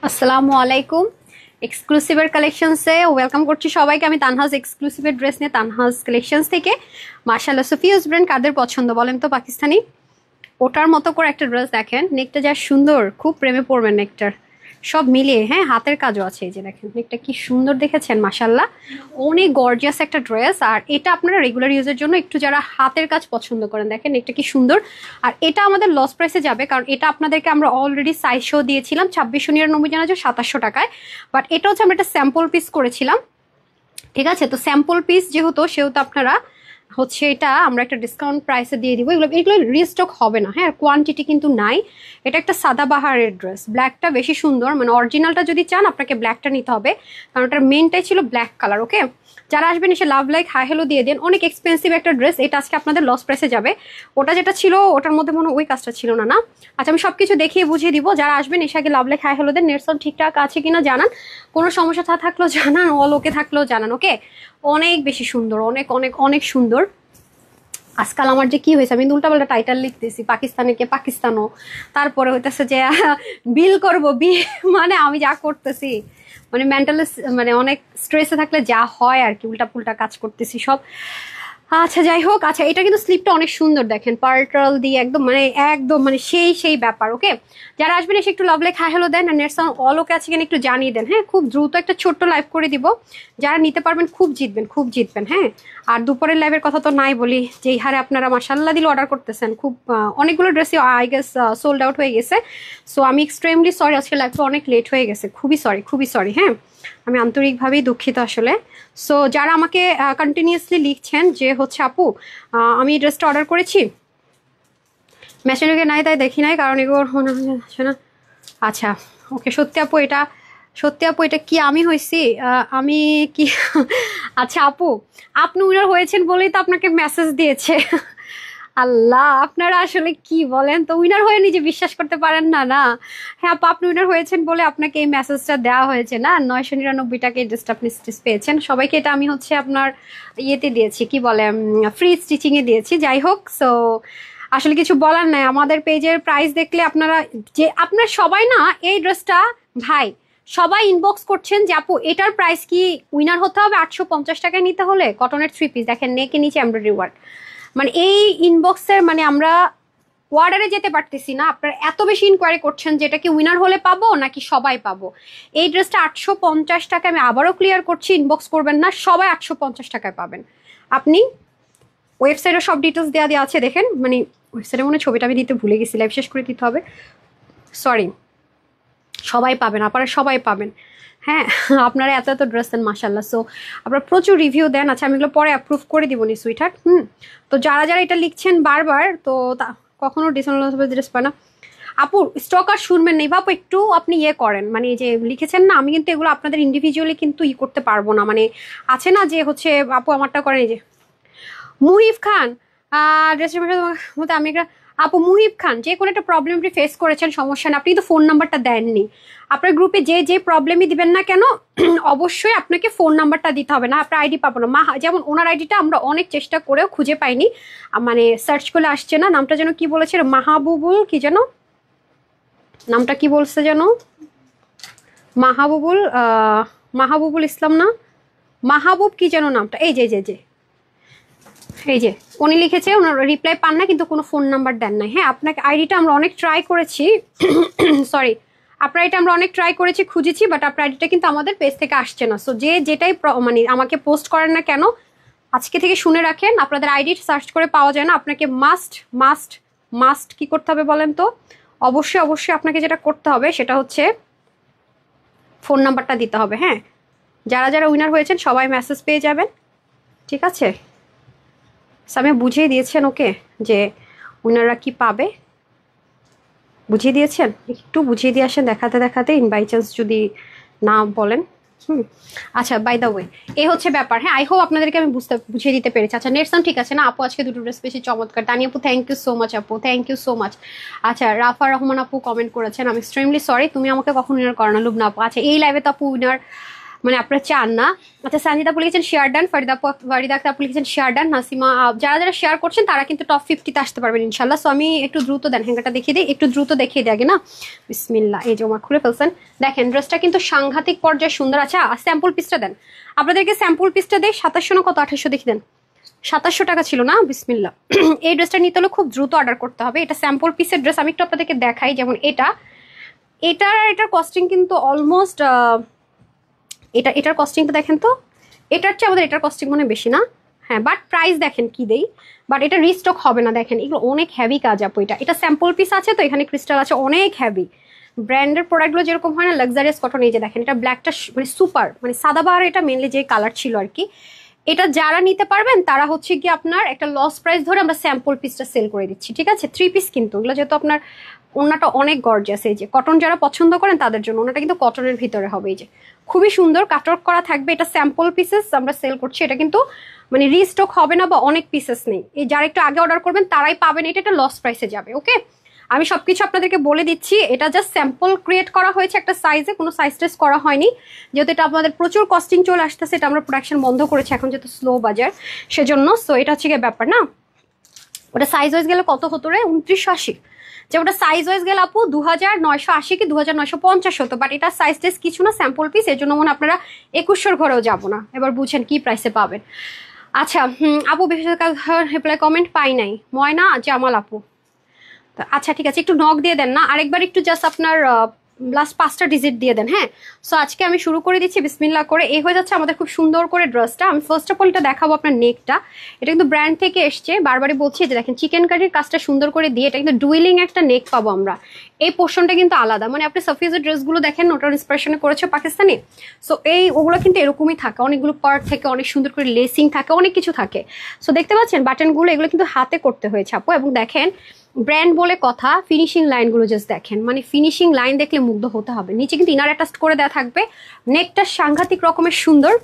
আসসালামু আলাইকুম। এক্সক্লুসিভের কালেকশনসে ওয়েলকাম করছি সবাইকে। আমি তানহাজ এক্সক্লুসিভের ড্রেস নিয়ে তানহাজ কালেকশনস থেকে। মাশাআল্লাহ, সুফিউজ ব্র্যান্ড কাদের পছন্দ বলেন তো? পাকিস্তানি ওটার মতো করে একটা ড্রেস দেখেন, নেকটা যা সুন্দর, খুব প্রেমে পড়বেন নেকটার। সব মিলিয়ে হ্যাঁ, হাতের কাজও আছে। এই যে দেখেন নেকটা কি সুন্দর দেখেছেন, মাশাআল্লাহ অনেক গর্জিয়াস একটা ড্রেস। আর এটা আপনারা রেগুলার ইউজের জন্য একটু যারা হাতের কাজ পছন্দ করেন, দেখেন নেকটা কি সুন্দর। আর এটা আমাদের লস প্রাইসে যাবে, কারণ এটা আপনাদেরকে আমরা অলরেডি সাইজ শো দিয়েছিলাম 2699 জানা যায় 2700 টাকায়। বাট এটা হচ্ছে আমরা একটা স্যাম্পল পিস করেছিলাম, ঠিক আছে? তো স্যাম্পল পিস সেহেতু আপনারা হচ্ছে এটা আমরা একটা ডিসকাউন্ট প্রাইসে দিয়ে দিব। এগুলো এগুলো রিস্টক হবে না, হ্যাঁ, কোয়ান্টিটি কিন্তু নাই। এটা একটা সাদাবাহারের ড্রেস, ব্ল্যাকটা বেশি সুন্দর, মানে অরিজিনালটা যদি চান আপনাকে ব্ল্যাকটা নিতে হবে, কারণ ওটার মেনটাই ছিল ব্ল্যাক কালার। ওকে, যারা আসবেন এসে লাভ লাইক হাই হ্যালো দিয়ে দেন। অনেক এক্সপেন্সিভ একটা ড্রেস, এটা আজকে আপনাদের লস প্রাইসে যাবে। ওটা যেটা ছিল ওটার মধ্যে মনে ওই কাজটা ছিল না, না? আচ্ছা, আমি সবকিছু দেখিয়ে বুঝিয়ে দিব। যারা আসবেন এসে আগে লাভ লাইক হাই হ্যালো দেন, নেট সাউন্ড ঠিকঠাক আছে কিনা জানান, কোনো সমস্যা থাকলেও জানান, অল ওকে থাকলেও জানান। ওকে, অনেক বেশি সুন্দর, অনেক অনেক অনেক সুন্দর। আজকাল আমার যে কি হয়েছে, আমি উল্টাপাল্টা টাইটেল লিখতেছি, পাকিস্তানিকে পাকিস্তানও, তারপরে হইতেছে যে বিল করব বিল, মানে আমি যা করতেছি, মানে মেন্টালি মানে অনেক স্ট্রেসে থাকলে যা হয় আর কি, উল্টা পুল্টা কাজ করতেছি সব। আচ্ছা যাই হোক, আচ্ছা এটা কিন্তু স্লিপটা অনেক সুন্দর দেখেন, পার্টাল দিয়ে একদম মানে সেই ব্যাপার। ওকে, যারা আসবেন এসে একটু লাভ লাইক হাই হ্যালো দেন, আর নেট সাউন্ড অল ওকে আছে কিনা একটু জানিয়ে দেন। হ্যাঁ, খুব দ্রুত একটা ছোট্ট লাইভ করে দিব, যারা নিতে পারবেন খুব জিতবেন। হ্যাঁ, আর দুপুরের লাইভের কথা তো নাই বলি, যেই হারে আপনারা মাশাআল্লাহ দিলে অর্ডার করতেছেন, খুব অনেকগুলো ড্রেসই আই গেস সোল্ড আউট হয়ে গেছে। সো আমি এক্সট্রিমলি সরি, আজকে লাইভটা অনেক লেট হয়ে গেছে, খুবই সরি। হ্যাঁ, আমি আন্তরিকভাবেই দুঃখিত আসলে। সো যারা আমাকে কন্টিনিউয়াসলি লিখছেন যে হচ্ছে আপু আমি এই ড্রেসটা অর্ডার করেছি, মেশিনকে নাই তাই দেখি নাই, কারণ এগুলো মনে হয় না। আচ্ছা ওকে, সত্যি আপু এটা কি আমি হয়েছি? আমি কি আচ্ছা আপু, আপনি উইনার হয়েছেন বলেই তো আপনাকে মেসেজ দিয়েছে। আল্লাহ, আপনারা আসলে কি বলেন তো, উইনার হয়ে নিজে বিশ্বাস করতে পারেন না, না? হ্যাঁ আপু, আপনি উইনার হয়েছেন বলে আপনাকে এই মেসেজটা দেওয়া হয়েছে না, 999 টাকা এই ড্রেসটা আপনি স্টিচ পেয়েছেন। সবাইকে এটা আমি হচ্ছে আপনার ইয়েতে দিয়েছি, কি বলে, ফ্রি স্টিচিংয়ে দিয়েছি। যাই হোক, সো আসলে কিছু বলার নাই। আমাদের পেজের প্রাইস দেখলে আপনারা সবাই না এই ড্রেসটা, ভাই সবাই ইনবক্স করছেন যে আপু এটার প্রাইস কি উইনার হতে হবে 850 টাকায় নিতে হলে? কটনের 3 পিস দেখেন, নেকে নিচে এমব্রয়ডারি ওয়ার্ক, মানে এই ইনবক্সের মানে আমরা ওয়ার্ডারে যেতে পারতেছি না। আপনারা এত বেশি ইনকোয়ারি করছেন যে এটা কি উইনার হলে পাবো নাকি সবাই পাবো। এই ড্রেসটা 850 টাকা, আমি আবারও ক্লিয়ার করছি, ইনবক্স করবেন না, সবাই 850 টাকায় পাবেন। আপনি ওয়েবসাইটে সব ডিটেলস দেওয়া আছে দেখেন, মানে ওয়েবসাইটে মনে ছবিটা আমি দিতে ভুলে গেছি, লাইভ শেষ করে দিতে হবে, সরি। সবাই পাবেন, আপনারা সবাই পাবেন। হ্যাঁ, আপনারা এত ড্রেস দেন মাশাআল্লাহ। সো আপনারা প্রচুর রিভিউ দেন। আচ্ছা, আমি এগুলো পরে অ্যাপ্রুভ করে দিব নি সুইটহার্ট। তো যারা এটা লিখছেন বারবার, তো কখনো ডিসকাউন্ট ড্রেস পায় না আপু, স্টক আর শুনবেন নেই বাপু, একটু আপনি ইয়ে করেন, মানে যে লিখেছেন না, আমি কিন্তু এগুলো আপনাদের ইন্ডিভিজুয়ালি কিন্তু করতে পারবো না, মানে আছে না যে হচ্ছে আপু আমারটা করেন। এই যে মুহিব খান, ড্রেসের মধ্যে আমি একটা আপু, মুহিব খান যে কোনো একটা প্রবলেম আপনি ফেস করেছেন, সমস্যা না, আপনি তো ফোন নাম্বারটা দেননি। আপনার গ্রুপে যে প্রবলেমই দিবেন না কেন, অবশ্যই আপনাকে ফোন নাম্বারটা দিতে হবে, না আপনার আইডি পাবো না। যেমন ওনার আইডিটা আমরা অনেক চেষ্টা করেও খুঁজে পাইনি, মানে সার্চ করলে আসছে না। নামটা যেন কি বলেছে, মাহবুবুল কি যেন, নামটা কি বলছে যেন, মাহবুবুল ইসলাম না, মাহবুব কি যেন নামটা। এই যে উনি লিখেছে, ওনার রিপ্লাই পান না, কিন্তু কোনো ফোন নাম্বার দেন নাই। হ্যাঁ, আপনাকে আইডিটা আমরা অনেক ট্রাই করেছি, সরি, আপনার আইডিটা আমরা অনেক ট্রাই করেছি, খুঁজেছি, বাট আপনার আইডিটা কিন্তু আমাদের পেজ থেকে আসছে না। সো যেটাই মানে আমাকে পোস্ট করেন না কেন, আজকে থেকে শুনে রাখেন, আপনাদের আইডি সার্চ করে পাওয়া যায় না। আপনাকে মাস্ট কি করতে হবে বলেন তো? অবশ্যই আপনাকে যেটা করতে হবে সেটা হচ্ছে ফোন নাম্বারটা দিতে হবে। হ্যাঁ, যারা উইনার হয়েছেন সবাই মেসেজ পেয়ে যাবেন, ঠিক আছে? আমি বুঝিয়ে দিয়েছেন ওকে, যে উইনাররা কি পাবে, বুঝিয়ে দিয়েছেন, একটু বুঝিয়ে দিয়ে আসেন দেখাতে ইন বাই চান্স যদি না বলেন। আচ্ছা, বাই দ্য ওয়ে এই হচ্ছে ব্যাপার। হ্যাঁ, আই হোপ আপনাদেরকে আমি বুঝিয়ে দিতে পেরেছি। আচ্ছা, নেট সাউন্ড ঠিক আছে না আপু? আজকে দুটো ড্রেস বেশি চমৎকার। তানি আপু থ্যাংক ইউ সো মাচ আপু, থ্যাংক ইউ সো মাচ। আচ্ছা, রাফা রহমান আপু কমেন্ট করেছেন, আমি এক্সট্রিমলি সরি, তুমি আমাকে কখন উইনার করানো লুবনা আপু। আচ্ছা, এই লাইভে তো আপু উইনার মানে আপনারা চান না। আচ্ছা, সানজিদা আপু লিখেছেন শেয়ার ডান, ফারিদা আক্তার আপু লিখেছেন শেয়ার ডান, নাসিমা যারা যারা শেয়ার করছেন তারা কিন্তু টপ 50-তে আসতে পারবেন ইনশাল্লাহ। সো আমি একটু দ্রুত দেন হ্যাঙ্গারটা দেখিয়ে দিই, একটু দ্রুত দেখিয়ে দিই আগে না। বিসমিল্লাহ, এই যে আমার খুলে ফেলছেন, দেখেন ড্রেসটা কিন্তু সাংঘাতিক পর্যায়ে সুন্দর। আচ্ছা স্যাম্পল পিসটা দেন, আপনাদেরকে স্যাম্পল পিসটা দেয় 2700 না কত 2800 দেখিয়ে দেন, 2700 টাকা ছিল না। বিসমিল্লাহ, এই ড্রেসটা নিতে হলে খুব দ্রুত অর্ডার করতে হবে। এটা স্যাম্পল পিসের ড্রেস, আমি একটু আপনাদেরকে দেখাই। যেমন এটার কস্টিং কিন্তু অলমোস্ট এটার কস্টিংটা দেখেন তো, এটার চেয়ে আমাদের এটার কস্টিং মনে বেশি না। হ্যাঁ, বাট প্রাইস দেখেন কি দেই, বাট এটা রিস্টক হবে না। দেখেন এগুলো অনেক হেভি কাজ আপু। এটা স্যাম্পল পিস আছে তো, এখানে ক্রিস্টাল আছে, অনেক হেভি। ব্র্যান্ডের প্রোডাক্টগুলো যেরকম হয় না লাক্সারিয়াস কটন, এই যে দেখেন এটা ব্ল্যাকটা মানে সুপার, মানে সাদাবাহার এটা মেনলি যে কালার ছিল আর কি। এটা যারা নিতে পারবেন তারা হচ্ছে কি আপনার একটা লস প্রাইস ধরে আমরা স্যাম্পল পিসটা সেল করে দিচ্ছি, ঠিক আছে। 3 পিস কিন্তু এগুলো, যেহেতু আপনার ওনাটা অনেক গর্জিয়াস। এই যে কটন যারা পছন্দ করেন তাদের জন্য ওনাটা কিন্তু কটনের ভিতরে হবে। এই যে খুবই সুন্দর কাটওয়ার্ক করা থাকবে। এটা স্যাম্পল পিসেস আমরা সেল করছি, এটা কিন্তু মানে রিস্টক হবে না বা অনেক পিসেস নেই। এই যারা একটু আগে অর্ডার করবেন তারাই পাবেন, এটা লস প্রাইসে যাবে। ওকে, আমি সবকিছু আপনাদেরকে বলে দিচ্ছি। এটা জাস্ট স্যাম্পল ক্রিয়েট করা হয়েছে একটা সাইজে, কোনো সাইজ টেস্ট করা হয়নি, যেহেতু এটা আপনাদের প্রচুর কস্টিং চলে আসতেছে। এটা আমরা প্রোডাকশন বন্ধ করেছি এখন, যেহেতু স্লো বাজার সেজন্য। সো এটা হচ্ছে গিয়ে ব্যাপার না। ওটা সাইজ ওয়াইজ গেলে কত হতো রে, 2980। যে ওটা সাইজ ওয়াইজ গেলে আপু 2980 কি 2950 হতো, বাট এটা সাইজ টেস্ট কিছু না, স্যাম্পল পিস, এর জন্য মনে আপনারা 2100 ঘরেও যাবো না। এবার বুঝেন কি প্রাইসে পাবেন। আচ্ছা আপু বিশেষ রিপ্লাই কমেন্ট পাই নাই, ময়না জামাল আপু। আচ্ছা ঠিক আছে, একটু নক দিয়ে দেন না আরেকবার, একটু জাস্ট আপনার লাস্ট 5টা ডিজিট দিয়ে দেন। হ্যাঁ, সো আজকে আমি শুরু করে দিচ্ছি বিসমিল্লাহ করে। এই হয়ে যাচ্ছে আমাদের খুব সুন্দর করে ড্রেসটা। আমি ফার্স্ট অফ অল এটা দেখাবো আপনার নেকটা। এটা কিন্তু ব্র্যান্ড থেকে এসছে, বারবারই বলছি যে দেখেন চিকেন কারির কাজটা সুন্দর করে দিয়ে এটা কিন্তু ডুইলিং একটা নেক পাবো আমরা। এই পোর্শনটা কিন্তু আলাদা, মানে আপনি সাফিজের ড্রেসগুলো দেখেন ওটার ইন্সপিরেশনে করেছে পাকিস্তানি। সো ওগুলো কিন্তু এরকমই থাকে, অনেকগুলো পার্ট থেকে অনেক সুন্দর করে লেসিং থাকে, অনেক কিছু থাকে। সো দেখতে পাচ্ছেন বাটনগুলো, এগুলো কিন্তু হাতে করতে হয়েছে আপু। এবং দেখেন ব্র্যান্ড বলে কথা, ফিনিশিং লাইনগুলো জাস্ট দেখেন, মানে ফিনিশিং লাইন দেখলে মুগ্ধ হতে হবে। নিচে কিন্তু ইনার অ্যাটাচ করে দেওয়া থাকবে, নেকটা সাংঘাতিক রকমের সুন্দর।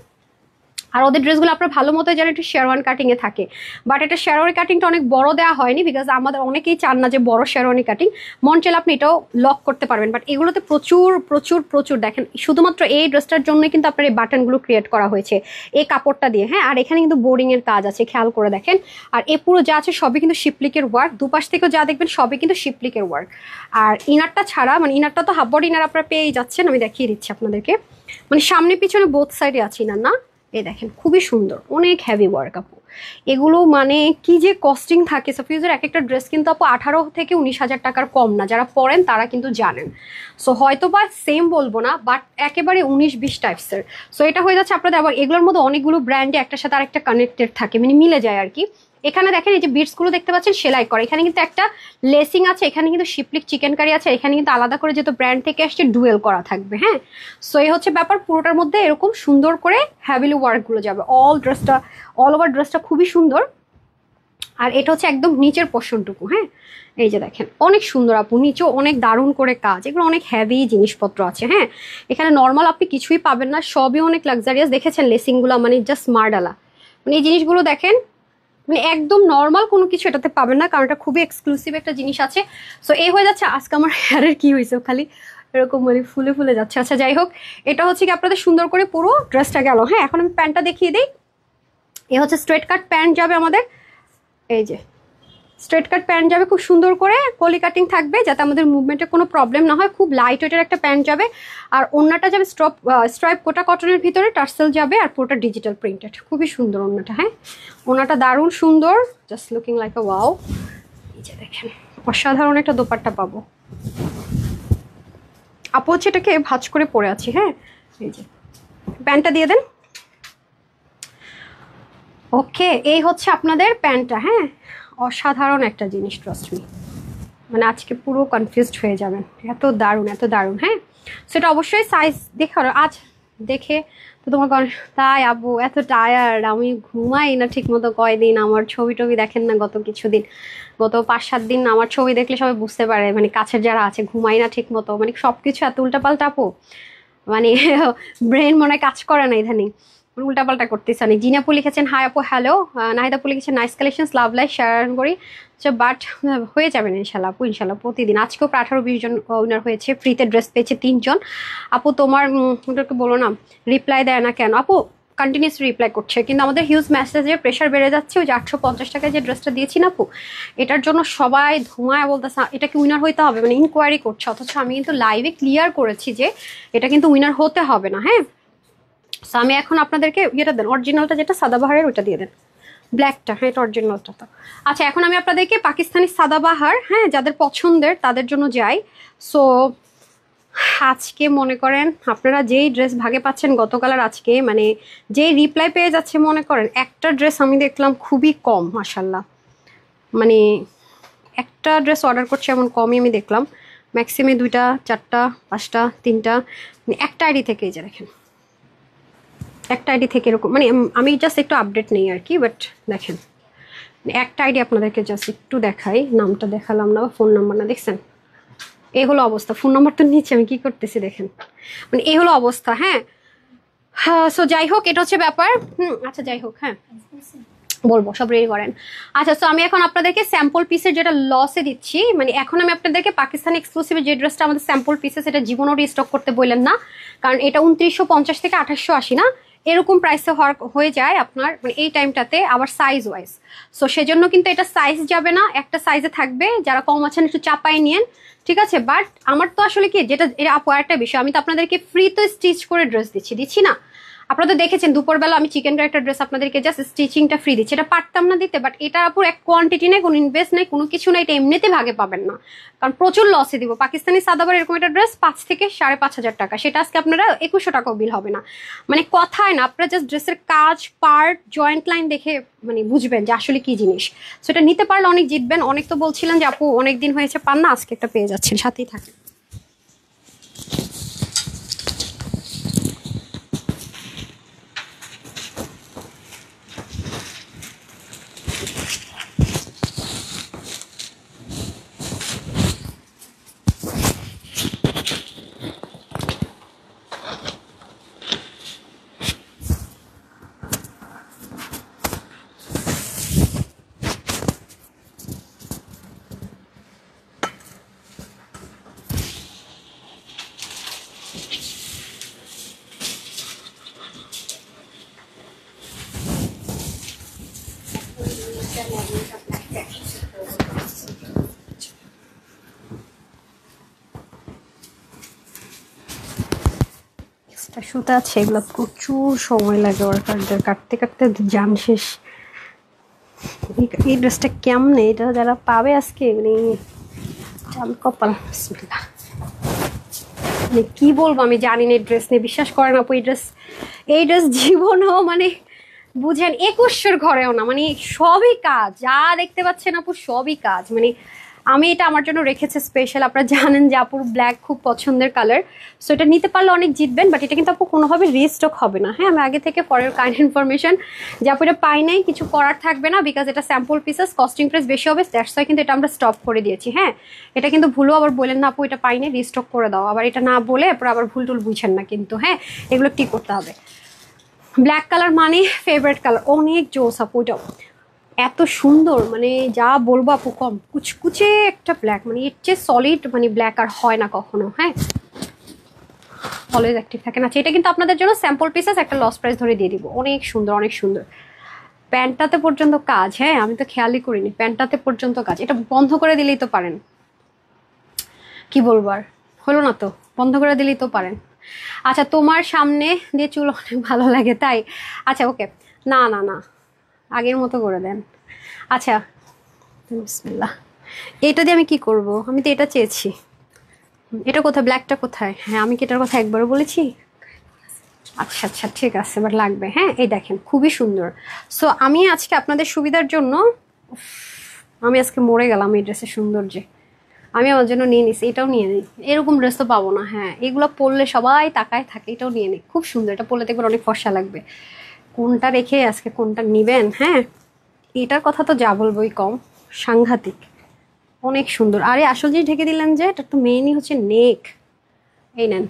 আর ওদের ড্রেসগুলো আপনার ভালো মতো জানেন একটু শেরওয়ান কাটিং এ থাকে, বাট এটা শেরওয়ানি কাটিংটা অনেক বড় দেওয়া হয়নি, বিকজ আমাদের অনেকেই চান না যে বড় শেরওয়ানি কাটিং। মন চাইলে আপনি এটাও লক করতে পারবেন, বাট এগুলোতে প্রচুর প্রচুর প্রচুর দেখেন শুধুমাত্র এই ড্রেসটার জন্যই কিন্তু আপনার এই বাটনগুলো ক্রিয়েট করা হয়েছে এই কাপড়টা দিয়ে। হ্যাঁ, আর এখানে কিন্তু বোর্ডিং এর কাজ আছে, খেয়াল করে দেখেন। আর এ পুরো যা আছে সবই কিন্তু শিপলিকের ওয়ার্ক, দুপাশ থেকেও যা দেখবেন সবই কিন্তু শিপলিকের ওয়ার্ক। আর ইনারটা ছাড়া, মানে ইনারটা তো হাফ বডি ইনার আপনারা পেয়ে যাচ্ছেন, আমি দেখিয়ে দিচ্ছি আপনাদেরকে। মানে সামনে পিছনে বোথ সাইডে আছে ইনার না, এই দেখেন খুবই সুন্দর, অনেক হেভি ওয়ার্ক আপু। এগুলো মানে কি যে কস্টিং থাকে, সাফিউজের এক একটা ড্রেস কিন্তু আপু 18 থেকে 19,000 টাকার কম না, যারা পরেন তারা কিন্তু জানেন। সো হয়তো বা সেম বলবো না, বাট একেবারে 19-20 টাইপসের। সো এটা হয়ে যাচ্ছে আপনাদের। আবার এগুলোর মধ্যে অনেকগুলো ব্র্যান্ডে একটার সাথে আরেকটা কানেক্টেড থাকে, মানে মিলে যায় আর কি। এখানে দেখেন এই যে বিটসগুলো দেখতে পাচ্ছেন সেলাই করে, এখানে কিন্তু একটা লেসিং আছে, এখানে কিন্তু শিপলিক চিকেন কারি আছে, এখানে কিন্তু আলাদা করে যেহেতু ব্র্যান্ড থেকে আসছে ডুয়েল করা থাকবে। হ্যাঁ, সো এই হচ্ছে ব্যাপার। পুরোটার মধ্যে এরকম সুন্দর করে হ্যাভিলি ওয়ার্কগুলো যাবে। অল ওভার ড্রেসটা খুবই সুন্দর। আর এটা হচ্ছে একদম নিচের পোর্শনটুকু। হ্যাঁ, এই যে দেখেন অনেক সুন্দর আপু, নিচেও অনেক দারুণ করে কাজ, এগুলো অনেক হেভি জিনিসপত্র আছে। হ্যাঁ, এখানে নর্মাল আপনি কিছুই পাবেন না, সবই অনেক লাক্সারিয়াস। দেখেছেন লেসিংগুলো, মানে জাস্ট মার্ডালা, মানে এই জিনিসগুলো দেখেন, মানে একদম নর্মাল কোনো কিছু এটাতে পাবেন না, কারণ এটা খুবই এক্সক্লুসিভ একটা জিনিস আছে। সো এই হয়ে যাচ্ছে আজকে আমার হেয়ারের কি হয়েছে খালি এরকম মানে ফুলে ফুলে যাচ্ছে। আচ্ছা যাই হোক, এটা হচ্ছে কি আপনাদের সুন্দর করে পুরো ড্রেসটা গেল। হ্যাঁ, এখন আমি প্যান্টটা দেখিয়ে দিই। এ হচ্ছে স্ট্রেট কাট প্যান্ট যাবে আমাদের, এই যে স্ট্রেট কাট প্যান্ট যাবে, খুব সুন্দর করে কলি কাটিং থাকবে যাতে আমাদের মুভমেন্টে কোনো প্রবলেম না হয়। খুব লাইট ওয়েটের একটা প্যান্ট যাবে। আর ওড়নাটা যাবে স্ট্রাইপ কোটা কটনের ভিতরে, টার্সেল যাবে, আর পুরোটা ডিজিটাল প্রিন্টেড, খুবই সুন্দর ওড়নাটা। হ্যাঁ, ওড়নাটা দারুণ সুন্দর, জাস্ট লুকিং লাইক আ ওয়াও। এই যে দেখেন অসাধারণ একটা দোপাট্টা পাবো আপু, হচ্ছে এটাকে ভাঁজ করে পরে আছি। হ্যাঁ, এই যে প্যান্টটা দিয়ে দেন। ওকে, এই হচ্ছে আপনাদের প্যান্টটা। হ্যাঁ, অসাধারণ একটা জিনিস, ট্রাস্ট মি, মানে আজকে পুরো কনফিউজড হয়ে যাবেন, এত দারুণ এত দারুণ। হ্যাঁ, সেটা অবশ্যই সাইজ দেখে আজ দেখে তো তোমার তাই আবু এত টায়ার্ড, আমি ঘুমাই না ঠিক মতো কয়দিন। আমার ছবি টবি দেখেন না গত কিছুদিন, গত 5-7 দিন আমার ছবি দেখলে সবাই বুঝতে পারে, মানে কাছের যারা আছে, ঘুমাই না ঠিক মতো, মানে সব কিছু এত উল্টাপাল্টা আপু, মানে ব্রেন মনে হয় কাজ করে না ইদানিং, উল্টাপাল্টা করতেছে অনেক। জিনাপু লিখেছেন হাই আপু হ্যালো, নাহিদ আপু লিখেছেন nice collection, love like share করি বাট হয়ে যাবেন ইনশাল্লাহ আপু, ইনশাল্লাহ প্রতিদিন। আজকেও 18-20 জন উইনার হয়েছে, ফ্রিতে ড্রেস পেয়েছে 3 জন। আপু তোমার ওদেরকে বলো না রিপ্লাই দেয় না কেন? আপু কন্টিনিউস রিপ্লাই করছে, কিন্তু আমাদের হিউজ মেসেজের প্রেশার বেড়ে যাচ্ছে। ওই যে 850 টাকায় যে ড্রেসটা দিয়েছি না আপু, এটার জন্য সবাই ধোঁয়ায় বলতেছে এটা কি উইনার হইতে হবে, মানে ইনকোয়ারি করছে। অথচ আমি কিন্তু লাইভে ক্লিয়ার করেছি যে এটা কিন্তু উইনার হতে হবে না। হ্যাঁ, সো আমি এখন আপনাদেরকে ইয়েটা দেন, অরিজিনালটা যেটা সাদাবাহারের ওইটা দিয়ে দেন, ব্ল্যাকটা। হ্যাঁ, এটা অরিজিনালটা তো। আচ্ছা, এখন আমি আপনাদেরকে পাকিস্তানি সাদাবাহার, হ্যাঁ, যাদের পছন্দের তাদের জন্য যাই। সো আজকে মনে করেন আপনারা যেই ড্রেস ভাগে পাচ্ছেন গতকাল আর আজকে, মানে যেই রিপ্লাই পেয়ে যাচ্ছে, মনে করেন একটা ড্রেস আমি দেখলাম খুবই কম, মাশাল্লাহ। মানে একটা ড্রেস অর্ডার করছে এমন কমই আমি দেখলাম, ম্যাক্সিমাম 2টা 4টা 5টা 3টা, মানে একটা আইডি থেকে। এই যে দেখেন, একটা আইডি থেকে এরকম, মানে আমি জাস্ট একটু আপডেট নেই আর কি। বাট দেখেন, একটা আইডি আপনাদেরকে জাস্ট একটু দেখাই, নামটা দেখালাম না, ফোন নাম্বার না, দেখছেন? এই হলো অবস্থা। ফোন নাম্বার তো নিচে, আমি কি করতেছি দেখেন, মানে এই হলো অবস্থা। হ্যাঁ, সো যাই হোক, এটা হচ্ছে ব্যাপার। আচ্ছা যাই হোক, হ্যাঁ বলবো, সব রেডি করেন। আচ্ছা, সো আমি এখন আপনাদেরকে স্যাম্পল পিসের যেটা লসে দিচ্ছি, মানে এখন আমি আপনাদেরকে পাকিস্তানি এক্সক্লুসিভ যে ড্রেসটা আমাদের স্যাম্পল পিসে, সেটা জীবনও রিস্টক করতে বললেন না, কারণ এটা 2950 থেকে 2880 না এরকম প্রাইসে হয়ে যায় আপনার, মানে এই টাইমটাতে, আবার সাইজ ওয়াইজ। সো সেজন্য কিন্তু এটা সাইজ যাবে না, একটা সাইজে থাকবে। যারা কম আছেন একটু চাপাই নিয়েন, ঠিক আছে? বাট আমার তো আসলে কি, যেটা এটা আপু একটা বিষয়, আমি তো আপনাদেরকে ফ্রি তো স্টিচ করে ড্রেস দিচ্ছি না? আপনারা তো দেখেছেন দুপুরবেলা আমি চিকেন একটা ড্রেস আপনাদেরকে জাস্ট স্টিচিংটা ফ্রি দিচ্ছি। এটা পারতাম না দিতে, বাট এটা আপুর এক কোয়ান্টিটি নেই, কোনো ইনভেস্ট নেই, কোনো কিছু নেই, এটা এমনিতে ভাগে পাবেন না, কারণ প্রচুর লসে দিব। পাকিস্তানি সাদাবার এরকম একটা ড্রেস 5 থেকে 5,500 টাকা, সেটা আজকে আপনারা 2100 টাকাও বিল হবে না। মানে কথায় না, আপনারা জাস্ট ড্রেসের কাজ, পার্ট, জয়েন্ট লাইন দেখে মানে বুঝবেন যে আসলে কি জিনিস। সেটা নিতে পারলে অনেক জিতবেন। অনেক তো বলছিলেন যে আপু অনেক দিন হয়েছে পান না, আজকে একটা পেয়ে যাচ্ছেন, সাথেই থাকেন। সুতা আছে, এগুলো প্রচুর সময় লাগে ওয়ার্কারদের, কাটতে কাটতে জান শেষ। এই ড্রেসটা কেমনে, এটা যারা পাবে আজকে, মানে আমি কপাল, বিসমিল্লাহ। মানে কি বলবো, আমি জানি না এই ড্রেস নিয়ে, বিশ্বাস করেন আপু, এই ড্রেস জীবনেও মানে বুঝেন 2100 ঘরেও না, মানে সবই কাজ, যা দেখতে পাচ্ছেন আপু সবই কাজ। মানে আমি এটা আমার জন্য রেখেছে স্পেশাল। আপনারা জানেন যে আপুর ব্ল্যাক খুব পছন্দের কালার, সো এটা নিতে পারলে অনেক জিতবেন। বাট এটা কিন্তু আপু কোনোভাবে রিস্টক হবে না। হ্যাঁ, আমি আগে থেকে পরের কাইন্ড ইনফরমেশন যে আপু এটা পাই নাই, কিছু করার থাকবে না, বিকজ এটা স্যাম্পল পিসেস, কস্টিং প্রাইস বেশি হবে, দ্যাটস ওয়াই কিন্তু এটা আমরা স্টপ করে দিয়েছি। হ্যাঁ, এটা কিন্তু ভুলও আবার বলেন না আপু এটা পাই নাই, রিস্টক করে দাও, আবার এটা না বলে আবার ভুল টুল বুঝেন না কিন্তু। হ্যাঁ, এগুলো ঠিক করতে হবে। ব্ল্যাক কালার মানে ফেভারিট কালার, অনেক জোস আপু, ওইটাও এত সুন্দর, মানে যা বলবো আপু কম। কুচকুচে একটা ব্ল্যাক, মানে এর চেয়ে সলিড মানে ব্ল্যাক আর হয় না কখনো। হ্যাঁ, অলওয়েজ অ্যাক্টিভ থাকে না। এটা কিন্তু আপনাদের জন্য স্যাম্পল পিসেস, একটা লস প্রাইস ধরে দিয়ে দিব। অনেক সুন্দর, অনেক সুন্দর। প্যান্টটাতে পর্যন্ত কাজ, হ্যাঁ আমি তো খেয়ালই করিনি, প্যান্টটাতে পর্যন্ত কাজ। এটা বন্ধ করে দিলেই তো পারেন, কি বলবো আর, হলো না তো, বন্ধ করে দিলেই তো পারেন। আচ্ছা, তোমার সামনে দিয়ে চুল অনেক ভালো লাগে তাই? আচ্ছা ওকে, না না না, আগের মতো করে দেন। আচ্ছা বিসমিল্লাহ, এটা দিয়ে আমি কি করব? আমি তো এটা চেয়েছি। এটা কোথায়, ব্ল্যাকটা কোথায়? হ্যাঁ, আমি কি এটার কথা একবারও বলেছি? আচ্ছা আচ্ছা ঠিক আছে, এবার লাগবে। হ্যাঁ, এই দেখেন খুবই সুন্দর। সো আমি আজকে আপনাদের সুবিধার জন্য, আমি আজকে মরে গেলাম এই ড্রেসের সৌন্দর্যে। আমি আমার জন্য নিয়ে নিছি, এটাও নিয়ে নিই। এরকম ড্রেস তো পাবো না। হ্যাঁ, এগুলো পরলে সবাই তাকায় থাকে, এটাও নিয়ে নিই, খুব সুন্দর। এটা পরলে দেখবেন অনেক ফর্সা লাগবে। কোনটা রেখে আজকে কোনটা নিবেন? হ্যাঁ, এটার কথা তো যা বলবোই কম, সাংঘাতিক, অনেক সুন্দর। আরে আসল জিনিস ঢেকে দিলেন যে, এটা তো মেইনই হচ্ছে নেক। এই নেন,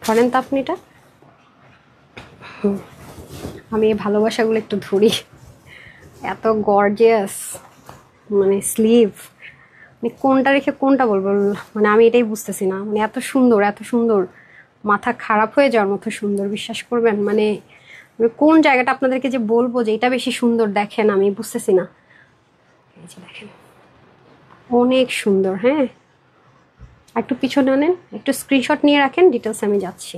ধরেন তো আপনি এটা। আমি এই ভালোবাসাগুলো একটু ধরি। এত গর্জিয়াস, মানে স্লিভ, মানে কোনটা রেখে কোনটা বলবো, মানে আমি এটাই বুঝতেছি না। মানে এত সুন্দর, এত সুন্দর, মাথা খারাপ হয়ে যাওয়ার মতো সুন্দর, বিশ্বাস করবেন। মানে আমি কোন জায়গাটা আপনাদেরকে যে বলবো যে এটা বেশি সুন্দর, দেখেন আমি বুঝতেছি না। এই যে দেখেন, অনেক সুন্দর। হ্যাঁ, একটু পিছনে আনেন, একটু স্ক্রিনশট নিয়ে রাখেন, ডিটেলস আমি যাচ্ছি।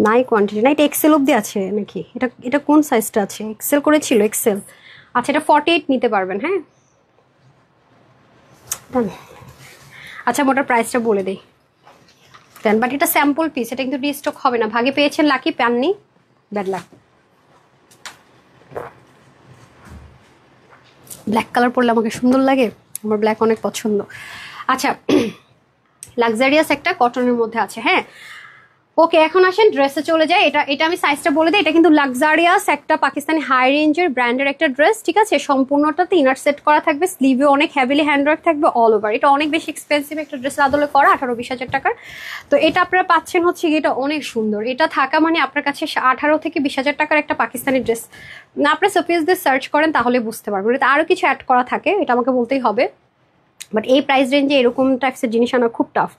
নাই কোয়ান্টিটি না, এটা এক্সেল অব্দি আছে নাকি? এটা এটা কোন সাইজটা আছে? এক্সেল করেছিল, এক্সেল। আচ্ছা, এটা 48 নিতে পারবেন। হ্যাঁ, আচ্ছা, মোটার প্রাইসটা বলে দেই দেন, বাট এটা স্যাম্পল পিস, এটা কিন্তু রিস্টক হবে না। ভাগে পেয়েছেন, লাকি পাননি, ব্যাড লাক। ব্ল্যাক কালার পরলে আমাকে সুন্দর লাগে, আমার ব্ল্যাক অনেক পছন্দ। আচ্ছা, লাক্সারিয়াস একটা কটনের মধ্যে আছে। হ্যাঁ, ওকে, এখন আসেন ড্রেসে চলে যায়। এটা এটা আমি সাইজটা বলে দিই, এটা কিন্তু লাক্সারিয়াস একটা পাকিস্তানি হাই রেঞ্জের ব্র্যান্ডের একটা ড্রেস, ঠিক আছে? সম্পূর্ণটাতে ইনার সেট করা থাকবে, স্লিভে অনেক হেভিলি হ্যান্ডওয়ার্ক থাকবে অল ওভার। এটা অনেক বেশি এক্সপেন্সিভ একটা ড্রেস, আদলে করা 18-20 হাজার টাকার। তো এটা আপনারা পাচ্ছেন হচ্ছে, এটা অনেক সুন্দর। এটা থাকা মানে আপনার কাছে 18 থেকে 20 হাজার টাকার একটা পাকিস্তানি ড্রেস না। আপনার সাফিউজ দিয়ে সার্চ করেন তাহলে বুঝতে পারবেন, এটা আরও কিছু অ্যাড করা থাকে, এটা আমাকে বলতেই হবে। বাট এই প্রাইস রেঞ্জে এরকম টাইপসের জিনিস আনা খুব টাফ।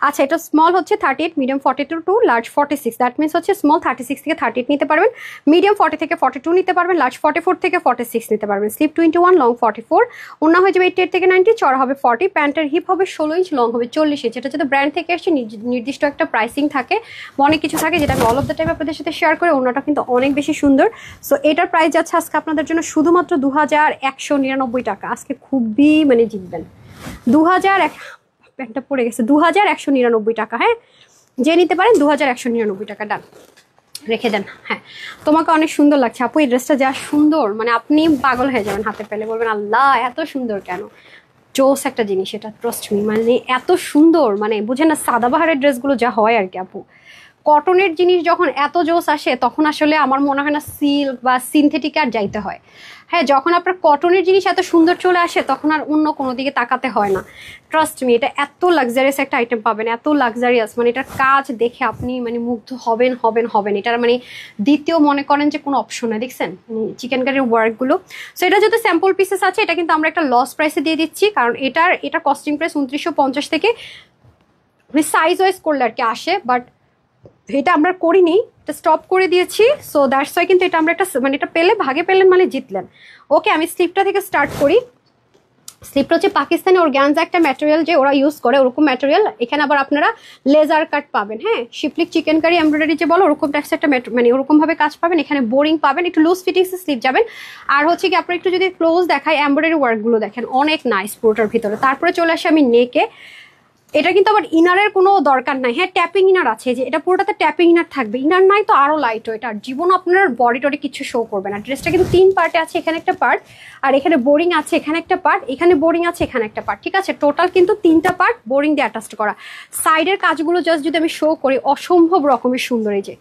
আচ্ছা, এটা স্মল হচ্ছে 38, medium 42 to large 46। That means হচ্ছে স্মল 36 থেকে 38 নিতে পারবেন, মিডিয়াম 40 থেকে 42 নিতে পারবেন, লার্জ 44 থেকে 46 নিতে পারবেন। স্লিপ 21, লং 44, ওড়না হয়ে যাবে 88 থেকে 90, চড়া হবে 40, প্যান্টের হিপ হবে 16 ইঞ্চ, লং হবে 40 ইঞ্চ। এটা যদি ব্র্যান্ড থেকে আসছে নির্দিষ্ট একটা প্রাইসিং থাকে, অনেক কিছু থাকে, যেটা আমি অল অফ দ্য টাইম আপনাদের সাথে শেয়ার করে। ওড়নাটা কিন্তু অনেক বেশি সুন্দর। সো এটার প্রাইস যাচ্ছে আজকে আপনাদের জন্য শুধুমাত্র 2199 টাকা। আজকে খুবই মানে জিতবেন। 2001, প্যান্টটা পড়ে গেছে, 2199 টাকা। হ্যাঁ, যে নিতে পারেন 2199 টাকা, ডান রেখে দেন। হ্যাঁ, তোমাকে অনেক সুন্দর লাগছে আপু, এই ড্রেসটা যা সুন্দর, মানে আপনি পাগল হয়ে যাবেন হাতে পেলে, বলবেন আল্লাহ এত সুন্দর কেন। জোস একটা জিনিস এটা, ট্রাস্ট মি, মানে এত সুন্দর, মানে বুঝেন না সাদাবাহারের ড্রেসগুলো যা হয় আর কি আপু। কটনের জিনিস যখন এত জোস আসে, তখন আসলে আমার মনে হয় না সিল্ক বা সিনথেটিক আর যাইতে হয়। হ্যাঁ, যখন আপনার কটনের জিনিস এত সুন্দর চলে আসে, তখন আর অন্য কোনো দিকে তাকাতে হয় না। ট্রাস্ট মি, এটা এত লাক্সারিয়াস একটা আইটেম পাবেন, এত লাক্সারিয়াস, মানে এটার কাজ দেখে আপনি মানে মুগ্ধ হবেন হবেন হবেন। এটার মানে দ্বিতীয় মনে করেন যে কোনো অপশন নেই, দেখছেন চিকেন কারির ওয়ার্কগুলো। সো এটা যদি স্যাম্পল পিসেস আছে, এটা কিন্তু আমরা একটা লস প্রাইসে দিয়ে দিচ্ছি, কারণ এটা কস্টিং প্রাইস 2950 থেকে সাইজ ওয়াইজ করলে আর কি আসে, বাট এটা আমরা করিনি, এটা স্টপ করে দিয়েছি। সো দ্যাটস ওয়াই কিন্তু এটা আমরা একটা মানে এটা পেলে ভাগে পেলেন মানে জিতলেন। ওকে, আমি স্লিপটা থেকে স্টার্ট করি। স্লিপটা হচ্ছে পাকিস্তানি অর্গানজা একটা ম্যাটেরিয়াল, যে ওরা ইউজ করে ওরকম ম্যাটেরিয়াল। এখানে আবার আপনারা লেজার কাট পাবেন। হ্যাঁ, শিপলিক চিকেন কারি এমব্রয়ডারি যে বলো, ওরকম টাইপস একটা মানে ওরকম ভাবে কাজ পাবেন। এখানে বোরিং পাবেন, একটু লুজ ফিটিংস স্লিপ যাবেন। আর হচ্ছে কি আপনার একটু যদি ক্লোজ দেখায়, এমব্রয়ডারি ওয়ার্কগুলো দেখেন অনেক নাইস পুরোটার ভিতরে। তারপরে চলে আসে আমি নেকে। এটা কিন্তু আবার ইনারের কোনো দরকার নাই। হ্যাঁ, ট্যাপিং ইনার আছে, যে এটা পুরোটাতে ট্যাপিং ইনার থাকবে, ইনার নাই তো আরো লাইট। এটা জীবন আপনার বডি টডি কিছু শো করবে না। ড্রেসটা কিন্তু 3 পার্টে আছে, এখানে একটা পার্ট, আর এখানে বোরিং আছে, এখানে একটা পার্ট, এখানে বোরিং আছে, এখানে একটা পার্ট, ঠিক আছে? টোটাল কিন্তু 3টা পার্ট বোরিং দিয়ে অ্যাটাচড করা। সাইডের কাজগুলো জাস্ট যদি আমি শো করি, অসম্ভব রকমের সুন্দর। এই যে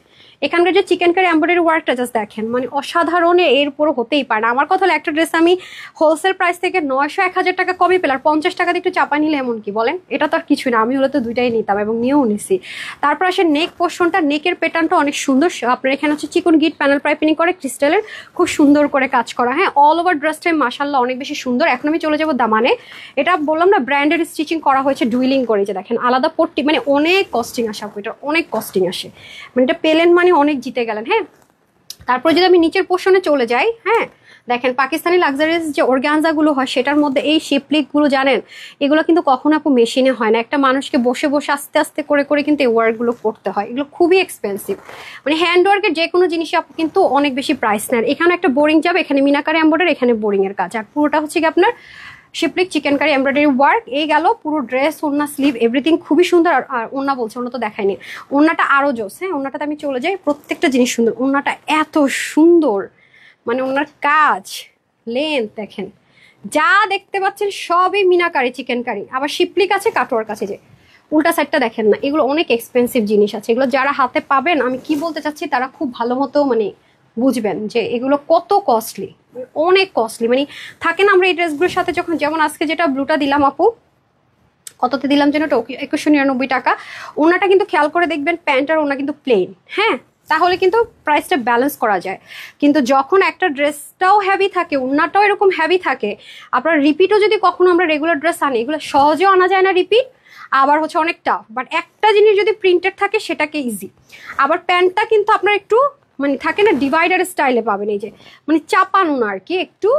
এখানকার যে চিকেন কারি এমব্রয়ডারি ওয়ার্কটা জাস্ট দেখেন, মানে অসাধারণ, এর উপরও হতেই পারে না। আমার কথা হলো একটা ড্রেস আমি হোলসেল প্রাইস থেকে 900-1000 টাকা কমই পেলাম, 50 টাকা দিয়ে একটু চাপা নিলে এমন কি বলেন? এটা তো আর কিছু না, আমি হলে তো দুইটাই নিতাম এবং নিয়েও নিছি। তারপর আসে নেক পোর্শনটা, নেকের প্যাটার্নটা অনেক সুন্দর। আপনার এখানে হচ্ছে চিকন গিট প্যানেল পাইপিং করে ক্রিস্টালের, খুব সুন্দর করে কাজ করা। হ্যাঁ, অল ওভার ড্রেসটাই মাশাআল্লাহ অনেক বেশি সুন্দর। এখন আমি চলে যাবো দামানে। এটা বললাম না ব্র্যান্ডের স্টিচিং করা হয়েছে, ডুইলিং করে, যে দেখেন আলাদা পট্টি, মানে অনেক কস্টিং আসে আপু, এটা অনেক কস্টিং আসে, মানে এটা পেলেন মানে অনেক জিতে গেলেন। হ্যাঁ, তারপরে যদি আমি নিচের পোর্শনে চলে যাই, হ্যাঁ দেখেন পাকিস্তানি লাক্সারিয়াস যে অর্গানজাগুলো হয়, সেটার মধ্যে এই শিপলিকগুলো জানেন, এগুলো কিন্তু কখনো আপু মেশিনে হয় না। একটা মানুষকে বসে বসে আস্তে আস্তে করে করে কিন্তু এই ওয়ার্কগুলো করতে হয়, এগুলো খুবই এক্সপেন্সিভ। মানে হ্যান্ডওয়ার্কের যে কোনো জিনিসই আপু কিন্তু অনেক বেশি প্রাইস নেন। এখানে একটা বোরিং যাবে, এখানে মিনাকারি এমব্রয়ডারি, এখানে বোরিং এর কাজ, আর পুরোটা হচ্ছে কি আপনার শিপলিক চিকেন কারি এমব্রয়ডারি ওয়ার্ক। এই গেল পুরো ড্রেস, ওড়না, স্লিভ, এভরিথিং খুবই সুন্দর। আর ওড়না বলছে, ওড়না তো দেখায়নি, ওড়নাটা আরো জোস। হ্যাঁ, ওড়নাটাতে আমি চলে যাই, প্রত্যেকটা জিনিস সুন্দর। ওড়নাটা এত সুন্দর, মানে ওনার কাজ, লেন্থ দেখেন, যা দেখতে পাচ্ছেন সবই মিনাকারি চিকেন কারি। আবার শিপলিক আছে, কাটোয়ার কাছে যে উল্টা সাইডটা দেখেন না, এগুলো অনেক এক্সপেন্সিভ জিনিস আছে। এগুলো যারা হাতে পাবেন, আমি কি বলতে চাচ্ছি, তারা খুব ভালো মতো মানে বুঝবেন যে এগুলো কত কস্টলি, অনেক কস্টলি। মানে থাকে না, আমরা এই ড্রেসগুলোর সাথে যখন, যেমন আজকে যেটা ব্লুটা দিলাম আপু, কততে দিলাম যেন, 2199 টাকা। ওনাটা কিন্তু খেয়াল করে দেখবেন, প্যান্ট আর ওনা কিন্তু প্লেন। হ্যাঁ, তাহলে কিন্তু প্রাইসটা ব্যালেন্স করা যায়। কিন্তু যখন একটা ড্রেসটাও হেভি থাকে, ওড়নাটাও এরকম হেভি থাকে, আপনার রিপিটও যদি কখনো আমরা রেগুলার ড্রেস আনি, এগুলো সহজেও আনা যায় না রিপিট, আবার হচ্ছে অনেক টাফ। বাট একটা জিনিস যদি প্রিন্টেড থাকে সেটাকে ইজি। আবার প্যান্টটা কিন্তু আপনার একটু মানে থাকে না ডিভাইডার স্টাইলে পাবেন, এই যে মানে চাপানো না আর কি, একটু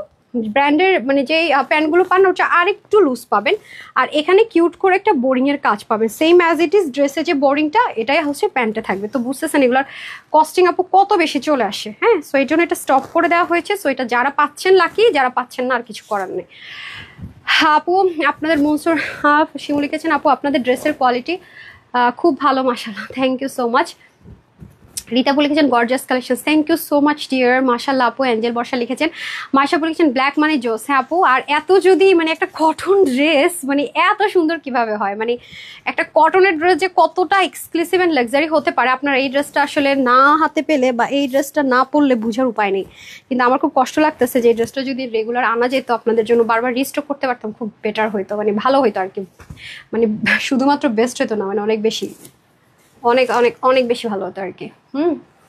ব্র্যান্ডের মানে যেই প্যান্টগুলো পান ওটা আর একটু লুজ পাবেন। আর এখানে কিউট করে একটা বোরিংয়ের কাজ পাবেন, সেম অ্যাজ ইট ইজ ড্রেসে যে বোরিংটা এটাই হচ্ছে প্যান্টে থাকবে। তো বুঝতেছেন এগুলোর কস্টিং আপু কত বেশি চলে আসে। হ্যাঁ, সো এই জন্য এটা স্টপ করে দেওয়া হয়েছে। সো এটা যারা পাচ্ছেন লাকি, যারা পাচ্ছেন না আর কিছু করার নেই। আপু আপনাদের মনসুর শিমু লিখেছেন, আপু আপনাদের ড্রেসের কোয়ালিটি খুব ভালো, মাশাআল্লাহ, thank you so much. Rita আপু লিখেছেন gorgeous collection, thank you so much dear, মাশাআল্লাহ আপু। অ্যাঞ্জেল বর্ষা লিখেছেন, মাশা আপু লিখেছেন ব্ল্যাক মানে জোস। হ্যাঁ আপু, আর এত যদি মানে একটা কটন ড্রেস মানে এত সুন্দর কিভাবে হয়, মানে একটা কটনের ড্রেস যে কতটা এক্সক্লুসিভ অ্যান্ড লাক্সারি হতে পারে, আপনার এই ড্রেসটা আসলে না হাতে পেলে বা এই ড্রেসটা না পরলে বোঝার উপায় নেই। কিন্তু আমার খুব কষ্ট লাগতেছে যে এই ড্রেসটা যদি রেগুলার আনা যেত, আপনাদের জন্য বারবার রিস্টক করতে পারতাম, খুব বেটার হইতো, মানে ভালো হইতো আর কি। মানে শুধুমাত্র বেস্ট হতো না, মানে অনেক বেশি, অনেক অনেক অনেক বেশি ভালো হতো আর কি।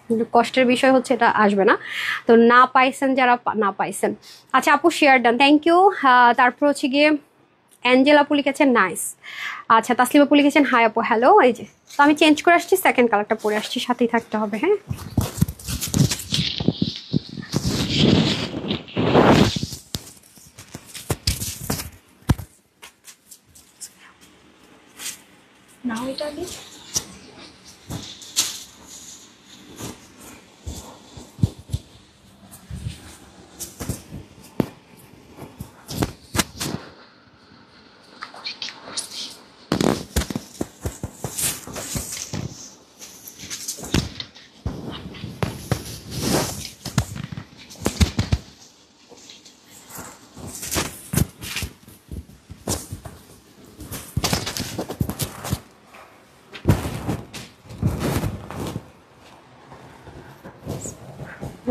কিন্তু কষ্টের বিষয় হচ্ছে এটা আসবে না। তো না পাইছেন যারা না পাইছেন। আচ্ছা আপু শেয়ার ডান, থ্যাংক ইউ। তারপর হচ্ছে গিয়ে অ্যাঞ্জেল আপু লিখেছেন নাইস। আচ্ছা তাসলিম আপু লিখেছেন হাই আপু হ্যালো। এই যে তো আমি চেঞ্জ করে আসছি, সেকেন্ড কালারটা পরে আসছি, সাথেই থাকতে হবে। হ্যাঁ নাও এটা আগে।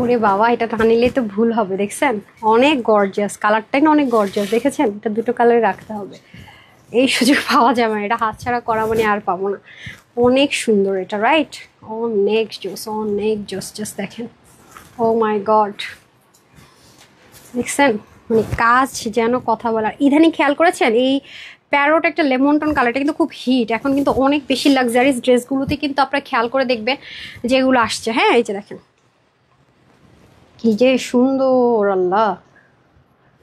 ওরে বাবা, এটা না নিলে তো ভুল হবে, দেখছেন অনেক গর্জিয়াস কালারটাই না, অনেক গর্জিয়াস দেখেছেন। এটা দুটো কালারে রাখতে হবে, এই সুযোগ পাওয়া যাবে না, এটা হাতছাড়া করা মানে আর পাবো না। অনেক সুন্দর এটা, রাইট? অনেক জোস, অনেক জোস। জাস্ট দেখেন, ও মাই গড, দেখছেন মানে কাজ যেন কথা বলার। ইদানিং খেয়াল করেছেন এই প্যারোট একটা লেমন টোন কালারটা কিন্তু খুব হিট এখন, কিন্তু অনেক বেশি লাক্সারিয়াস ড্রেসগুলোতে কিন্তু আপনারা খেয়াল করে দেখবেন যেগুলো আসছে। হ্যাঁ এই যে দেখেন কি যে সুন্দর, আল্লাহ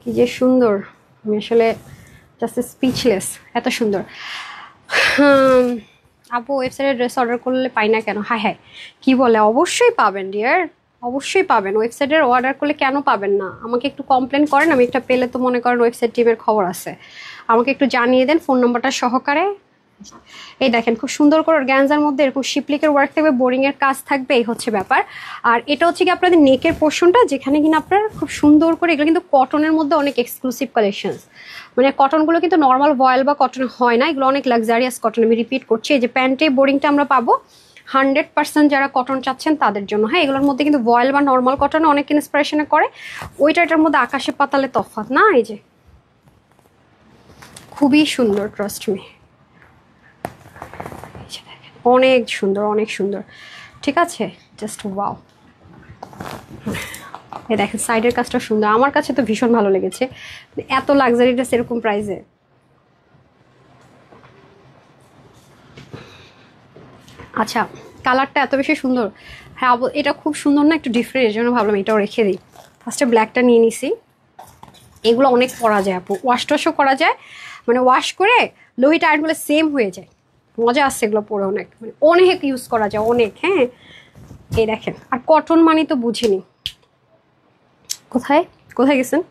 কি যে সুন্দর, আমি আসলে জাস্ট স্পিচলেস, এত সুন্দর। আপু ওয়েবসাইটে ড্রেস অর্ডার করলে পাই না কেন? হ্যাঁ হ্যাঁ, কি বলে, অবশ্যই পাবেন ডিয়ার, অবশ্যই পাবেন। ওয়েবসাইটের অর্ডার করলে কেন পাবেন না? আমাকে একটু কমপ্লেন করেন, আমি একটা পেলে তো মনে করেন ওয়েবসাইট টিমের খবর আছে, আমাকে একটু জানিয়ে দেন ফোন নাম্বারটা সহকারে। এই দেখেন খুব সুন্দর করে অর্গানজার মধ্যে এরকম শিপলিকের ওয়ার্ক থাকবে, বোরিং এর কাজ থাকবে, এই হচ্ছে ব্যাপার। আর এটা হচ্ছে কি আপনাদের নেকের পোর্শনটা, যেখানে কিনা আপনার খুব সুন্দর করে, এগুলো কিন্তু কটনের মধ্যে অনেক এক্সক্লুসিভ কালেকশন, মানে কটনগুলো কিন্তু নর্মাল ভয়েল বা কটন হয় না, এগুলো অনেক লাক্সারিয়াস কটন। আমি রিপিট করছি, এই যে প্যান্টে বোরিংটা আমরা পাবো 100% যারা কটন চাচ্ছেন তাদের জন্য। হ্যাঁ এগুলোর মধ্যে কিন্তু ভয়েল বা নর্মাল কটনে অনেক ইন্সপিরেশনে করে, ওইটা এটার মধ্যে আকাশে পাতালে তফাৎ না। এই যে খুবই সুন্দর, ট্রাস্ট মি, অনেক সুন্দর, অনেক সুন্দর। ঠিক আছে, জাস্ট ওয়াও। এই দেখেন সাইডের কাজটা সুন্দর, আমার কাছে তো ভীষণ ভালো লেগেছে, এত লাক্সারি ড্রেস এরকম প্রাইসে। আচ্ছা কালারটা এত বেশি সুন্দর। হ্যাঁ এটা খুব সুন্দর না, একটু ডিফারেন্ট, এই জন্য ভাবলাম এটাও রেখে দিই। ফার্স্টে ব্ল্যাকটা নিয়ে নিছি। এগুলো অনেক পরা যায় আপু, ওয়াশ টশও করা যায়, মানে ওয়াশ করে লোহিটা আয়রনগুলো সেম হয়ে যায়, মজা আসছে এগুলো পরে, অনেক মানে অনেক ইউজ করা যায় অনেক। হ্যাঁ এই দেখেন, আর কটন মানে তো বুঝিনি, কোথায় কোথায় গেছেন?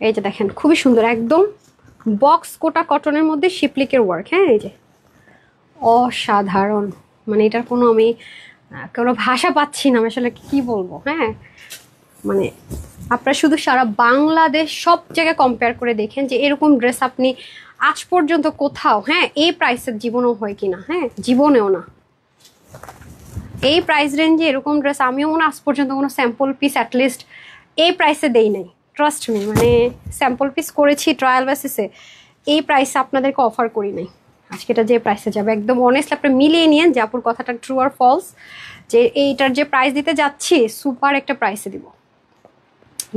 এই যে দেখেন খুবই সুন্দর, একদম বক্স কোটা কটনের মধ্যে শিপলিকের ওয়ার্ক। হ্যাঁ এই যে অসাধারণ, মানে এটার কোনো আমি কোনো ভাষা পাচ্ছি না, আমি আসলে কি বলবো। হ্যাঁ মানে আপনারা শুধু সারা বাংলাদেশ সব জায়গায় কম্পেয়ার করে দেখেন যে এরকম ড্রেস আপনি আজ পর্যন্ত কোথাও, হ্যাঁ এই প্রাইসের জীবনেও হয় কিনা। হ্যাঁ জীবনেও না, এই প্রাইস রেঞ্জে এরকম ড্রেস আমিও মনে আজ পর্যন্ত কোনো স্যাম্পল পিস অ্যাটলিস্ট এই প্রাইসে দেই নাই, ট্রাস্ট মি। মানে স্যাম্পল পিস করেছি ট্রায়াল বেসিসে, এই প্রাইসে আপনাদেরকে অফার করি নাই। আজকে এটা যে প্রাইসে যাবে একদম অনেস্টলি আপনি মিলিয়ে নিয়েন যে আপুর কথাটা ট্রু আর ফলস, যে এইটার যে প্রাইস দিতে যাচ্ছি সুপার একটা প্রাইসে দিব।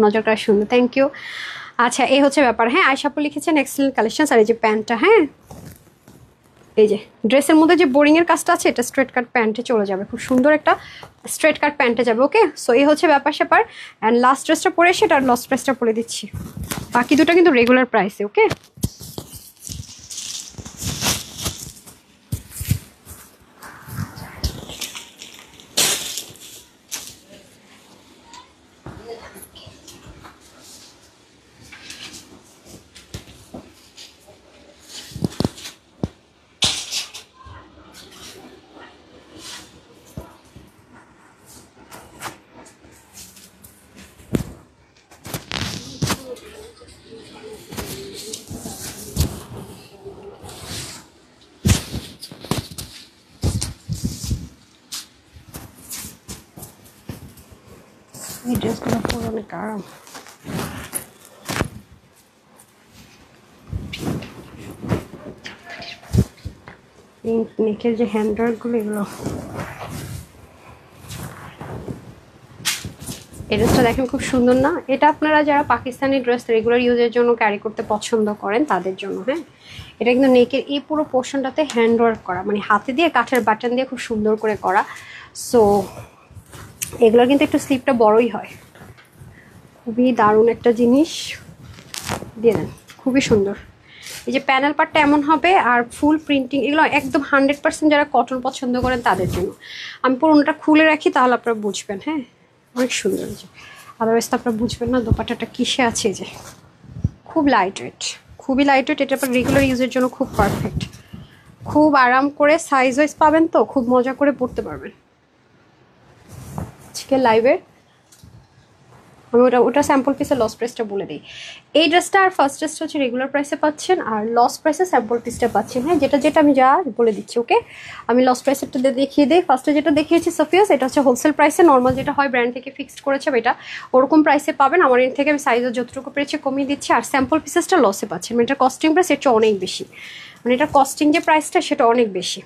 নজর করা সুন্দর, থ্যাংক ইউ। আচ্ছা এই হচ্ছে ব্যাপার। হ্যাঁ আয়শাপু লিখেছেন এক্সেলেন্ট কালেকশন। আর এই যে প্যান্টটা, হ্যাঁ এই যে ড্রেসের মধ্যে যে বোরিং এর কাজটা আছে এটা স্ট্রেট কাট প্যান্টে চলে যাবে, খুব সুন্দর একটা স্ট্রেট কাট প্যান্টে যাবে। ওকে, সো এই হচ্ছে ব্যাপার স্যাপার। অ্যান্ড লাস্ট ড্রেসটা পরে সেটা আর লাস্ট প্রাইসটা পরে দিচ্ছি, বাকি দুটো কিন্তু রেগুলার প্রাইসে। ওকে, এই ড্রেসগুলো পরে অনেক আরাম। নেকের যে হ্যান্ডওয়ার্কগুলো এগুলো, এই ড্রেসটা দেখেন খুব সুন্দর না? এটা আপনারা যারা পাকিস্তানি ড্রেস রেগুলার ইউজের জন্য ক্যারি করতে পছন্দ করেন তাদের জন্য। হ্যাঁ, এটা কিন্তু নেকের এই পুরো পোর্শনটাতে হ্যান্ডওয়ার্ক করা, মানে হাতে দিয়ে কাঠের বাটন দিয়ে খুব সুন্দর করে করা। সো এগুলোর কিন্তু একটু স্লিপটা বড়ই হয়। খুবই দারুণ একটা জিনিস দিয়ে দেন, খুবই সুন্দর। এই যে প্যানেল পার্টটা এমন হবে আর ফুল প্রিন্টিং, এগুলো একদম 100% যারা কটন পছন্দ করেন তাদের জন্য। আমি পুরোনোটা খুলে রাখি তাহলে আপনারা বুঝবেন। হ্যাঁ, অনেক সুন্দর। যে আদারওয়াইজ তো আপনারা বুঝবেন না দোপাট্টাটা কিসে আছে। যে খুব লাইট ওয়েট, খুবই লাইট ওয়েট, এটা আপনার রেগুলার ইউজের জন্য খুব পারফেক্ট। খুব আরাম করে সাইজ ওয়াইজ পাবেন, তো খুব মজা করে পরতে পারবেন। আজকে লাইভে আমি ওটা স্যাম্পল পিসের লস প্রাইসটা বলে দিই। এই ড্রেসটা আর ফার্স্ট ড্রেসটা হচ্ছে রেগুলার প্রাইসে পাচ্ছেন, আর লস প্রাইসে স্যাম্পল পিসটা পাচ্ছেন। হ্যাঁ, যেটা যেটা আমি যা বলে দিচ্ছি। ওকে, আমি লস প্রাইসেরটা দেখিয়ে দিই। ফার্স্টে যেটা দেখিয়েছি সাফিয়াস, এটা হচ্ছে হোলসেল প্রাইসে, নর্মাল যেটা হয় ব্র্যান্ড থেকে ফিক্সড করেছে এটা ওরকম প্রাইসে পাবেন। আমার এর থেকে আমি সাইজও যতটুকু পেরেছি কমিয়ে দিচ্ছি। আর স্যাম্পল পিসেসটা লসে পাচ্ছেন, মানে এটা কস্টিং প্রাইস এর চেয়ে অনেক বেশি, মানে এটা কস্টিং যে প্রাইসটা সেটা অনেক বেশি।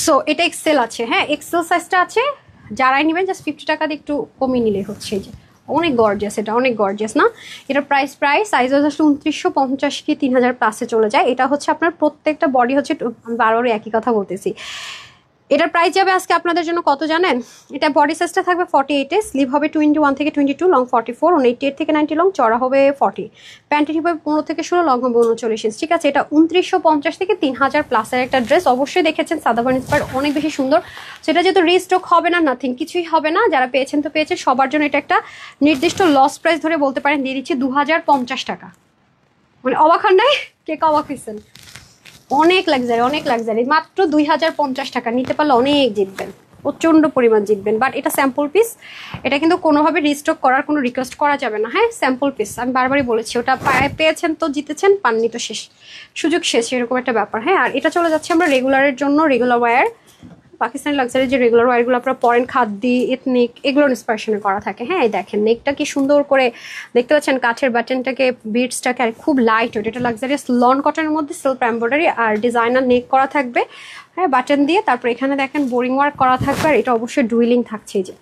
সো এটা এক্সেল আছে। হ্যাঁ, এক্সেল সাইজটা আছে, যারাই নেবেন জাস্ট 50 টাকা দিয়ে একটু কমিয়ে নিলে হচ্ছে। এই যে অনেক গর্জিয়াস, এটা অনেক গর্জিয়াস না? এটার প্রাইস সাইজ হচ্ছে 2950 কি 3000 প্লাসে চলে যায়। এটা হচ্ছে আপনার প্রত্যেকটা বডি হচ্ছে, আমি বারবার একই কথা বলতেছি, এটার প্রাইস যাবে আজকে আপনাদের জন্য কত জানেন? এটা বডি সাইজটা থাকবে 48 এ, স্লিভ হবে 21 থেকে 22, লং 44, 88 থেকে 90 লং, চড়া হবে 40, প্যান্টের হিপ হবে 15 থেকে 16, লং হবে 39 ইঞ্চ। ঠিক আছে, এটা 2950 থেকে 3000 প্লাসের একটা ড্রেস। অবশ্যই দেখেছেন সাদাবান ইন্সপায়ার, অনেক বেশি সুন্দর। সেটা যেহেতু রিস্টক হবে না, নাথিং, কিছুই হবে না। যারা পেয়েছেন তো পেয়েছেন, সবার জন্য এটা একটা নির্দিষ্ট লস প্রাইস ধরে বলতে পারেন দিয়ে দিচ্ছি 2050 টাকা। মানে অবাক হন নাই? কে অবাক হয়েছেন? অনেক লাক্সারি, অনেক লাক্সারি, মাত্র 2050 টাকা। নিতে পারলে অনেক জিতবেন, প্রচণ্ড পরিমাণ জিতবেন। বাট এটা স্যাম্পল পিস, এটা কিন্তু কোনোভাবে রিস্টক করার কোনো রিকোয়েস্ট করা যাবে না। হ্যাঁ, স্যাম্পল পিস, আমি বারবারই বলেছি, ওটা পেয়েছেন তো জিতেছেন, পাননি তো শেষ, সুযোগ শেষ, এরকম একটা ব্যাপার। হ্যাঁ, আর এটা চলে যাচ্ছে আমরা রেগুলারের জন্য, রেগুলার ওয়্যার। পাকিস্তানি লাক্সারি যে রেগুলার ওয়্যারগুলো আপনারা পরেন, খাদ্যি, এথনিক, এগুলোর ইন্সপিরেশনে করা থাকে। হ্যাঁ, এই দেখেন নেকটা কি সুন্দর করে দেখতে পাচ্ছেন, কাঠের বাটনটাকে, বিটসটাকে, আর খুব লাইট ওয়েট। এটা লাক্সারিয়াস লন কটনের মধ্যে সেলফ এমব্রয়ডারি আর ডিজাইনার নেক করা থাকবে। হ্যাঁ, বাটন দিয়ে, তারপর এখানে দেখেন বোরিং ওয়ার্ক করা থাকবে, আর এটা অবশ্যই ডুইলিং থাকছে। এই যে,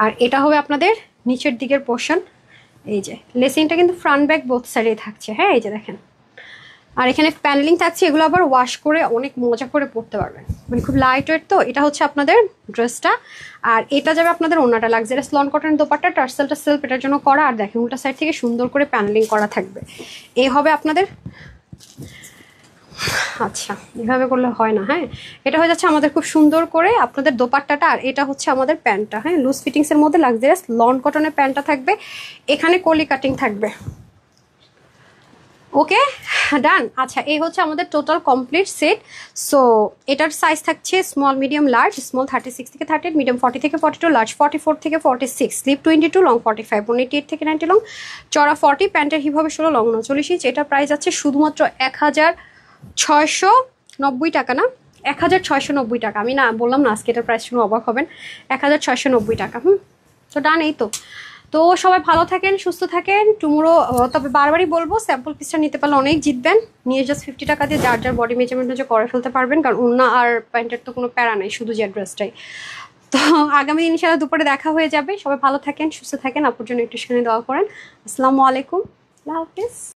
আর এটা হবে আপনাদের নিচের দিকের পোর্শন। এই যে লেসিংটা কিন্তু ফ্রন্ট ব্যাক বোথ সাইডে থাকছে। হ্যাঁ, এই যে দেখেন, আর এখানে প্যানেলিং থাকছে, এগুলো আবার ওয়াশ করে অনেক মজা করে পরতে পারবেন, মানে খুব লাইট ওয়েট। তো এটা হচ্ছে আপনাদের ড্রেসটা, আর এটা যাবে আপনাদের ওনাটা লাক্সারিয়াস লন কটন দোপাট্টা, টার্সেলটা সেলফ এটার জন্য করা, আর দেখেন উল্টা সাইড থেকে সুন্দর করে প্যানেলিং করা থাকবে। এই হবে আপনাদের, আচ্ছা এভাবে করলে হয় না। হ্যাঁ, এটা হয়ে যাচ্ছে আমাদের খুব সুন্দর করে আপনাদের দোপাট্টাটা, আর এটা হচ্ছে আমাদের প্যান্টটা। হ্যাঁ, লুজ ফিটিংসের মধ্যে লাক্সারিয়াস লন কটনের প্যান্টটা থাকবে, এখানে কলি কাটিং থাকবে। ওকে, ডান। আচ্ছা, এই হচ্ছে আমাদের টোটাল কমপ্লিট সেট। সো এটার সাইজ থাকছে স্মল, মিডিয়াম, লার্জ। স্মল 36 থেকে 38, মিডিয়াম 40 থেকে 42, লার্জ 44 থেকে 46, স্লিভ 22, লং 45, 88 থেকে 90 লং, চড়া 40, প্যান্টের হিপ হবে 16, লং 39 ইঞ্চ। এটা প্রাইস আছে শুধুমাত্র 1690 টাকা না, 1690 টাকা। আমি না বললাম না আজকে এটার প্রাইস শুনে অবাক হবেন, 1690 টাকা। তো ডান, এই তো। তো সবাই ভালো থাকেন, সুস্থ থাকেন। টুমোরো তবে বারবারই বলবো, স্যাম্পল পিসটা নিতে পারলে অনেক জিতবেন। নিয়ে জাস্ট 50 টাকা দিয়ে যার যার বডি মেজারমেন্ট হচ্ছে করে ফেলতে পারবেন, কারণ ওড়না আর প্যান্টের তো কোনো প্যারা নেই, শুধু যে ড্রেসটাই। তো আগামী দিন ইনশাআল্লাহ দুপুরে দেখা হয়ে যাবে। সবাই ভালো থাকেন, সুস্থ থাকেন, আপুর জন্য একটু শুনে দোয়া করেন। আসসালামু আলাইকুম, আল্লাহ হাফিজ।